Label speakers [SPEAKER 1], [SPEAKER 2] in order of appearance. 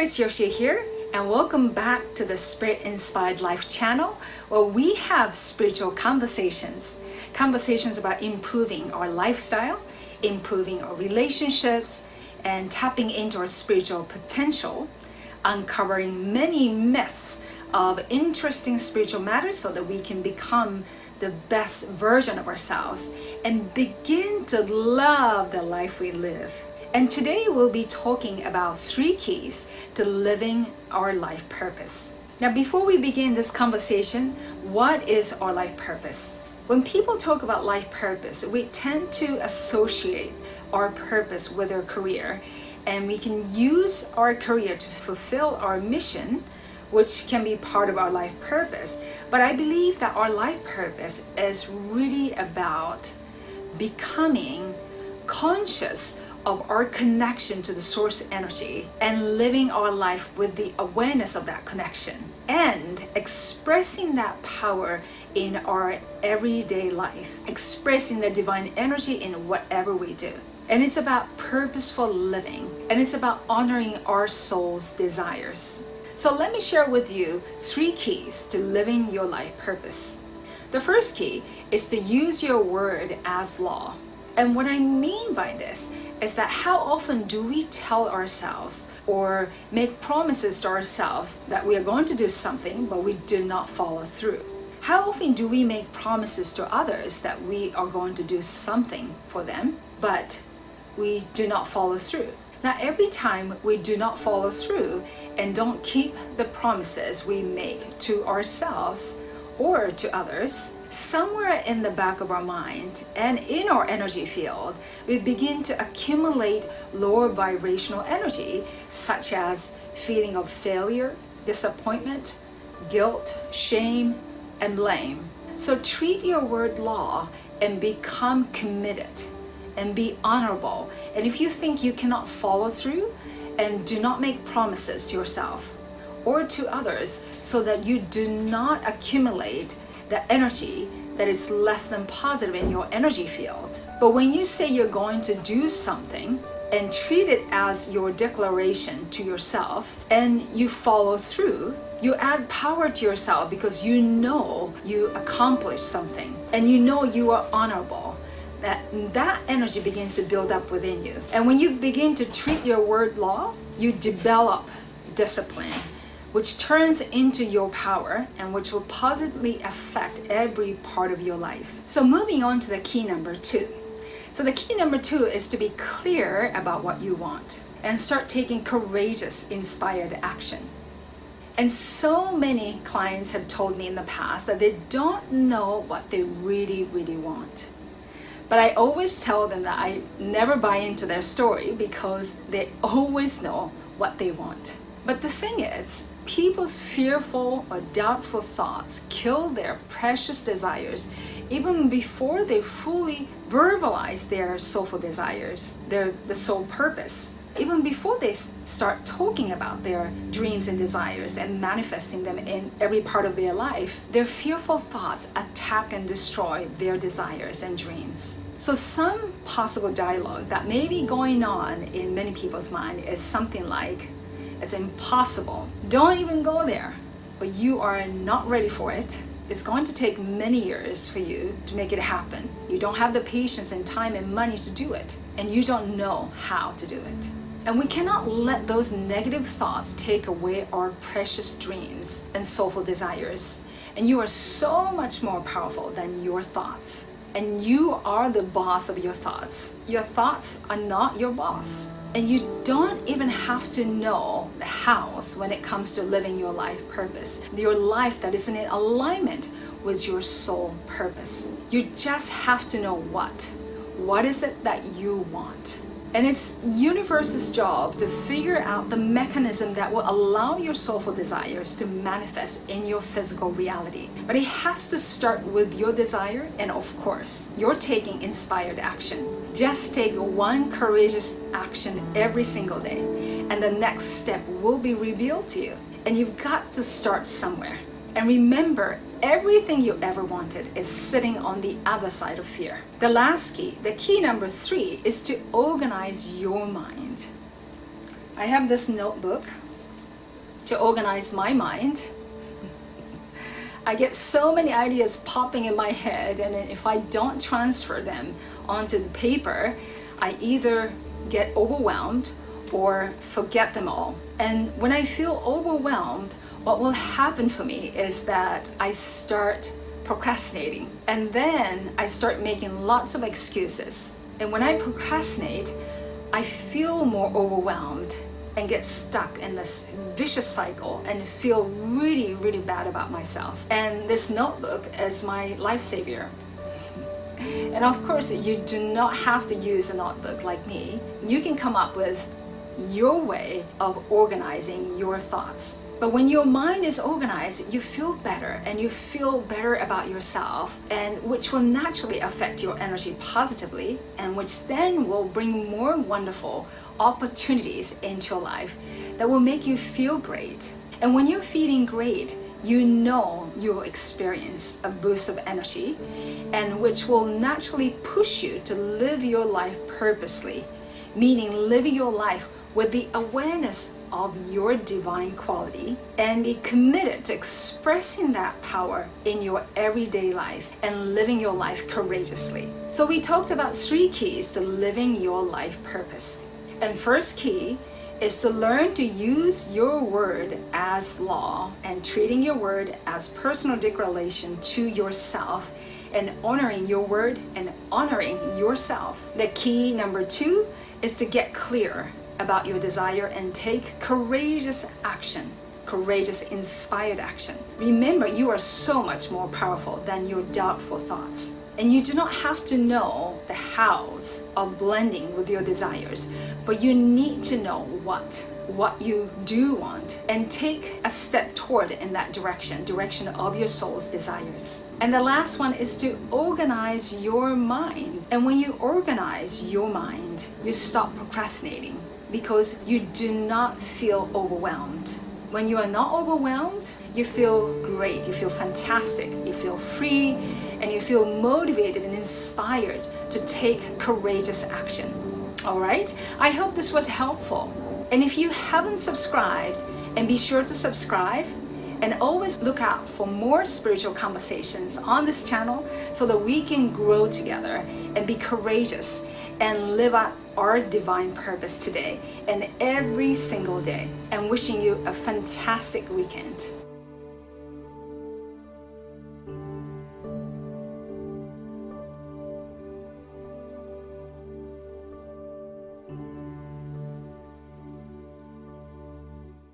[SPEAKER 1] it's Yoshie here, and welcome back to the Spirit Inspired Life channel, where we have spiritual conversations about improving our lifestyle, improving our relationships, and tapping into our spiritual potential, uncovering many myths of interesting spiritual matters so that we can become the best version of ourselves and begin to love the life we live. And today we'll be talking about 3 keys to living our life purpose. Now, before we begin this conversation, what is our life purpose? When people talk about life purpose, we tend to associate our purpose with our career, and we can use our career to fulfill our mission, which can be part of our life purpose. But I believe that our life purpose is really about becoming conscious of our connection to the source energy and living our life with the awareness of that connection and expressing that power in our everyday life, expressing the divine energy in whatever we do. And it's about purposeful living, and it's about honoring our soul's desires. So let me share with you 3 keys to living your life purpose. The first key is to use your word as law. And what I mean by this is that how often do we tell ourselves or make promises to ourselves that we are going to do something, but we do not follow through? How often do we make promises to others that we are going to do something for them, but we do not follow through? Now, every time we do not follow through and don't keep the promises we make to ourselves or to others, somewhere in the back of our mind and in our energy field, we begin to accumulate lower vibrational energy, such as feeling of failure, disappointment, guilt, shame, and blame. So treat your word law and become committed and be honorable. And if you think you cannot follow through, and do not make promises to yourself or to others so that you do not accumulate the energy that is less than positive in your energy field. But when you say you're going to do something and treat it as your declaration to yourself and you follow through, you add power to yourself because you know you accomplished something and you know you are honorable. That energy begins to build up within you. And when you begin to treat your word law, you develop discipline, which turns into your power and which will positively affect every part of your life. So moving on to the key number 2. So the key number 2 is to be clear about what you want and start taking courageous, inspired action. And so many clients have told me in the past that they don't know what they really, really want. But I always tell them that I never buy into their story because they always know what they want. But the thing is, people's fearful or doubtful thoughts kill their precious desires even before they fully verbalize their soulful desires, the soul purpose. Even before they start talking about their dreams and desires and manifesting them in every part of their life, their fearful thoughts attack and destroy their desires and dreams. So some possible dialogue that may be going on in many people's mind is something like, it's impossible. Don't even go there. But you are not ready for it. It's going to take many years for you to make it happen. You don't have the patience and time and money to do it. And you don't know how to do it. And we cannot let those negative thoughts take away our precious dreams and soulful desires. And you are so much more powerful than your thoughts. And you are the boss of your thoughts. Your thoughts are not your boss. And you don't even have to know the hows when it comes to living your life purpose, your life that is in alignment with your soul purpose. You just have to know what. What is it that you want? And it's universe's job to figure out the mechanism that will allow your soulful desires to manifest in your physical reality. But it has to start with your desire, and of course, you're taking inspired action. Just take one courageous action every single day, and the next step will be revealed to you. And you've got to start somewhere. And remember, everything you ever wanted is sitting on the other side of fear. The last key, the key number 3, is to organize your mind. I have this notebook to organize my mind. I get so many ideas popping in my head, and if I don't transfer them onto the paper, I either get overwhelmed or forget them all. And when I feel overwhelmed, what will happen for me is that I start procrastinating, and then I start making lots of excuses. And when I procrastinate, I feel more overwhelmed and get stuck in this vicious cycle and feel really, really bad about myself. And this notebook is my lifesaver. And of course, you do not have to use a notebook like me. You can come up with your way of organizing your thoughts. But when your mind is organized, you feel better, and you feel better about yourself, and which will naturally affect your energy positively, and which then will bring more wonderful opportunities into your life that will make you feel great. And when you're feeling great, you know you will experience a boost of energy, and which will naturally push you to live your life purposely, meaning living your life with the awareness of your divine quality, and be committed to expressing that power in your everyday life and living your life courageously. So we talked about 3 keys to living your life purpose. And first key is to learn to use your word as law, and treating your word as personal declaration to yourself, and honoring your word and honoring yourself. The key number 2 is to get clear about your desire and take courageous action, courageous inspired action. Remember, you are so much more powerful than your doubtful thoughts. And you do not have to know the hows of blending with your desires, but you need to know what you do want, and take a step toward in that direction of your soul's desires. And the last one is to organize your mind. And when you organize your mind, you stop procrastinating, because you do not feel overwhelmed. When you are not overwhelmed, you feel great, you feel fantastic, you feel free, and you feel motivated and inspired to take courageous action. All right? I hope this was helpful. And if you haven't subscribed, and be sure to subscribe, and always look out for more spiritual conversations on this channel, so that we can grow together and be courageous and live out our divine purpose today and every single day. And wishing you a fantastic weekend.